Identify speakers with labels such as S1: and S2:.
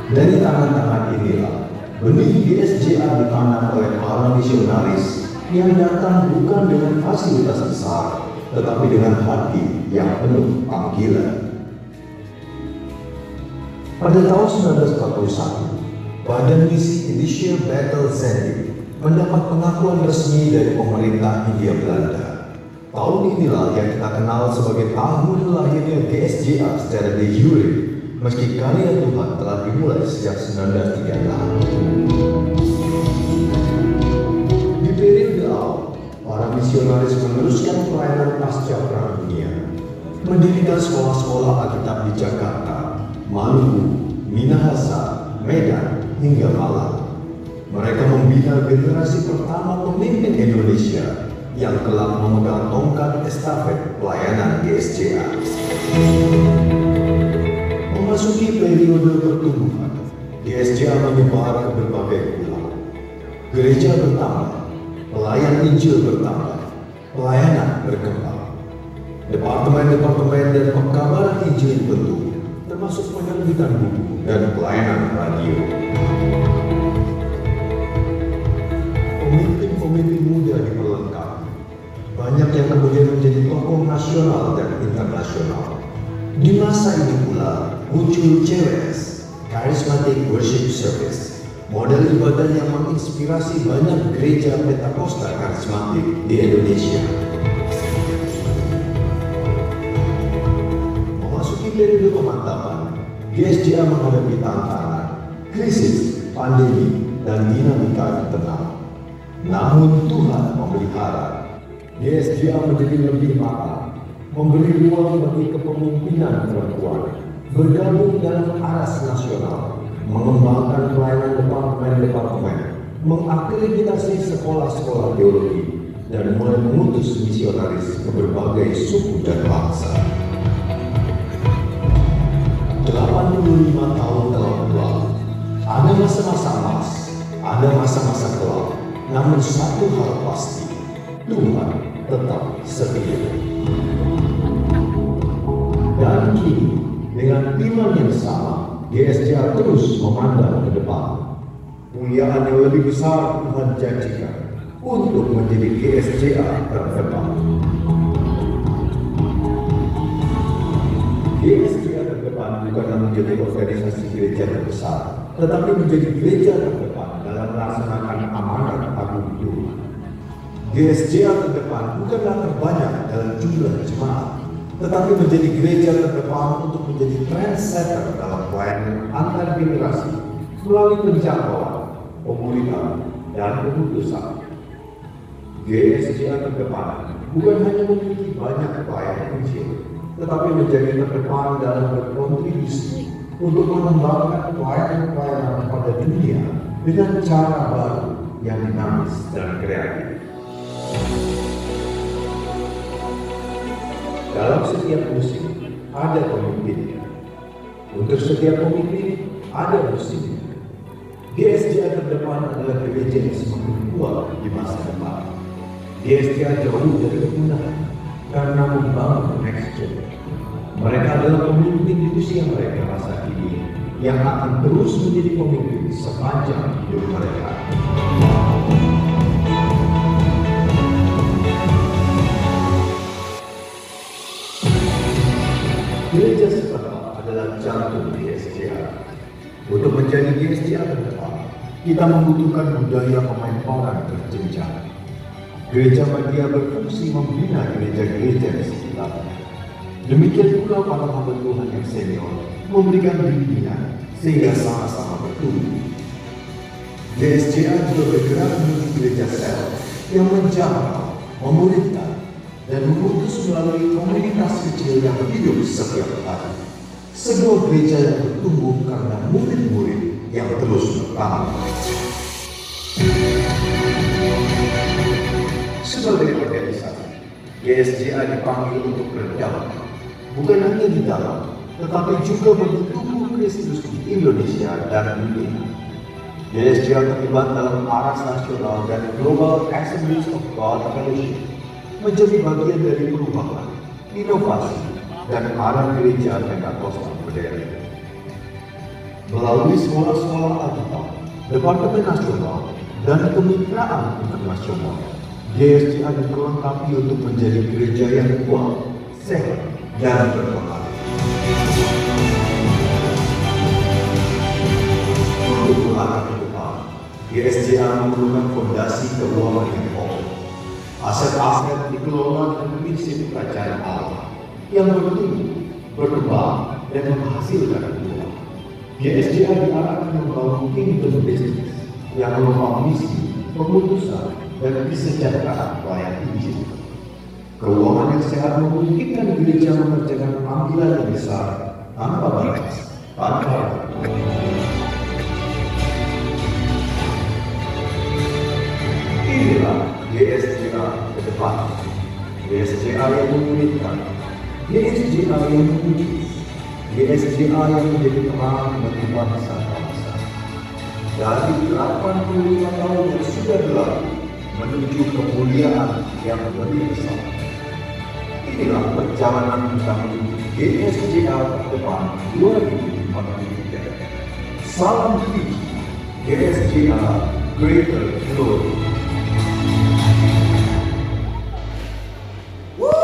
S1: Dari tangan-tangan inilah, benih GSJA ditanam oleh para misionaris yang datang bukan dengan fasilitas besar, tetapi dengan hati yang penuh panggilan. Pada tahun 1941, Badan Misi Indonesia Battle Zandi mendapat pengakuan resmi dari pemerintah Hindia Belanda. Tahun inilah yang kita kenal sebagai tahun lahirnya GSJA secara de jure, meski karya Tuhan telah dimulai sejak 1936. Di periode awal, para misionaris meneruskan pelayanan pasca Perang Dunia, mendirikan sekolah-sekolah Alkitab di Jakarta, Maluku, Minahasa, Medan, hingga Malang. Mereka membina generasi pertama pemimpin Indonesia yang kelak memegang tongkat estafet pelayanan GSJA. Memasuki periode pertumbuhan, GSJA menyebar ke berbagai pulau. Gereja bertambah, pelayan Injil bertambah, pelayanan berkembang. Departemen-departemen dan pekabaran Injil dibentuk, termasuk penerbitan buku dan pelayanan radio. Pemimpin-pemimpin muda diperlengkapi. Banyak yang kemudian menjadi tokoh nasional dan internasional. Di masa ini pula muncul CWS, Charismatic Worship Service, model ibadah yang menginspirasi banyak gereja Pentakosta karismatik di Indonesia. Memasuki periode pemantapan, GSJA menghadapi tantangan, krisis, pandemi, dan dinamika internal. Namun Tuhan memelihara. GSJA menjadi lebih matang, memberi ruang bagi kepemimpinan perempuan, bergabung dalam aras nasional, mengembangkan pelayanan departemen-departemen, mengakreditasi sekolah-sekolah teologi, dan mulai mengutus misionaris ke berbagai suku dan bangsa. 85 tahun telah berlalu. Ada masa-masa emas, ada masa-masa kelam, namun satu hal pasti, Tuhan tetap setia. Dan kini, dengan iman yang sama, GSJA terus memandang ke depan. Kemuliaan yang lebih besar Tuhan janjikan untuk menjadi GSJA terdepan. GSJA terdepan bukanlah menjadi organisasi gereja terbesar, tetapi menjadi gereja terdepan dalam melaksanakan amanat agung Tuhan. GSJA terdepan bukanlah terbanyak dalam jumlah jemaat, tetapi menjadi gereja terdepan untuk menjadi trendsetter dalam pelayanan antar generasi melalui penjangkauan, pemulihan, dan pengutusan. GSJA terdepan bukan hanya memiliki banyak pelayanan Injil, tetapi menjadi terdepan dalam berkontribusi untuk mengembangkan pelayanan pada dunia dengan cara baru yang dinamis dan kreatif. Dalam setiap musim ada pemimpinnya. Untuk setiap pemimpin ada musimnya. GSJA terdepan adalah gereja yang semakin kuat di masa depan. GSJA jauh dari kepunahan karena membangun next gen. Mereka adalah pemimpin di usia mereka masa kini yang akan terus menjadi pemimpin sepanjang hidup mereka. Gereja setempat adalah jantung GSJA. Untuk menjadi GSJA terdepan, kita membutuhkan budaya pemaparan berjenjang. Gereja media berfungsi membina gereja-gereja di sekitarnya. Demikian pula para hamba Tuhan yang senior memberikan bimbingan sehingga sama-sama bertumbuh. GSJA juga bergerak menuju gereja sel yang menjangkau, memuridkan, dan memutus melalui komunitas kecil yang hidup setiap hari. Sebuah gereja yang bertumbuh karena murid-murid yang terus bertambah. Sebagai organisasi, GSJA dipanggil untuk berdampak, bukan hanya di dalam, tetapi juga bagi tubuh Kristus di Indonesia dan dunia. GSJA terlibat dalam aras nasional dan Global Assemblies of God Fellowship, menjadi bagian dari perubahan, inovasi, dan arah gereja Pentakosta modern. melalui sekolah-sekolah agama, departemen nasional, dan kemitraan internasional. GSJA diperlengkapi untuk menjadi gereja yang kuat, sehat, dan berpengaruh. Untuk melangkah ke depan, GSJA memerlukan fondasi keuangan yang kokoh. Aset-aset dikelola dengan prinsip kerajaan Allah yang bertumbuh, berkembang, dan menghasilkan uang. GSJA diarahkan membangun kingdom business yang menopang misi, pemutusan, dan kesejahteraan rakyat Injil. Keuangan yang sehat memungkinkan gereja mengerjakan panggilan yang besar tanpa batas, tanpa batas. Inilah GSJA ke depan. GSJA yang memulihkan, GSJA yang menguji, GSJA yang menjadi terang bagi bangsa-bangsa. Dari 85 tahun yang sudah berlalu menuju kemuliaan yang lebih besar. Inilah perjalanan kita menuju GSJA ke depan 2043. Salam Viji, GSJA Greater Glory.